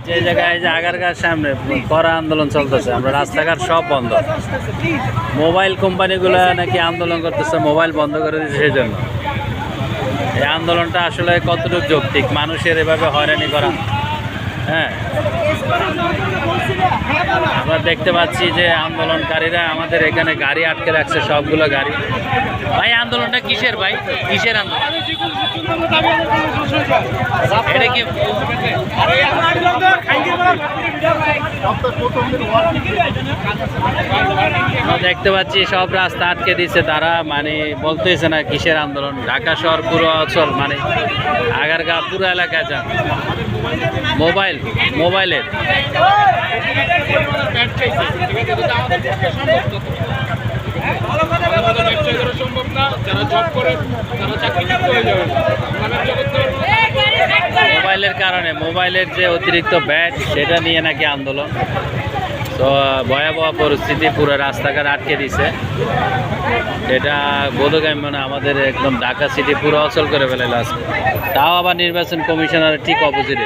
যে জায়গায় যে আগারগাঁর সামনে কড়া আন্দোলন চলতেছে, আমরা রাস্তাঘাট সব বন্ধ। মোবাইল কোম্পানিগুলো নাকি আন্দোলন করতেছে, মোবাইল বন্ধ করে দিচ্ছে। সেই জন্য এই আন্দোলনটা আসলে কতটুকু যৌক্তিক, মানুষের এভাবে হয়রানি করা। হ্যাঁ, আমরা দেখতে পাচ্ছি যে আন্দোলনকারীরা আমাদের এখানে গাড়ি আটকে রাখছে, সবগুলো গাড়ি। ভাই আন্দোলনটা কিসের ভাই, কিসের আন্দোলন এটা? কি দেখতে পাচ্ছি সব রাস্তা আটকে দিচ্ছে তারা, মানে বলতেছে না কিসের আন্দোলন। ঢাকা শহর পুরো অঞ্চল, মানে আগারগাঁ পুরো এলাকায় যান মোবাইলের মোবাইলের কারণে, মোবাইলের যে অতিরিক্ত ব্যাট সেটা নিয়ে নাকি আন্দোলন। তো ভয়াবহ পরিস্থিতি, পুরো রাস্তাঘাট আটকে দিছে। এটা বোধগম্য না, আমাদের একদম ঢাকা সিটি পুরো অচল করে ফেলে আজকে, তাও আবার নির্বাচন কমিশনার ঠিক অপোজিটে।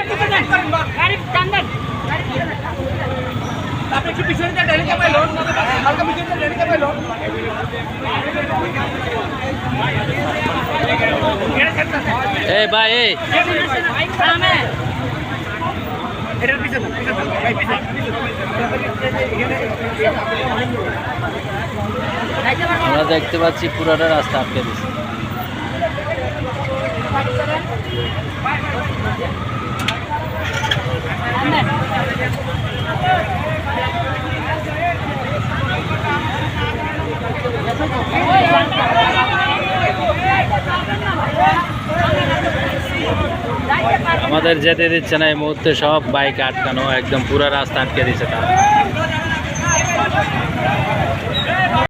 এই ভাই এই আমরা দেখতে পাচ্ছি পুরোটা রাস্তা আটকে দিচ্ছে। আমাদের যেতে দিচ্ছে না এই মুহূর্তে, সব বাইক আটকানো, একদম পুরো রাস্তা আটকে দিচ্ছে তারা।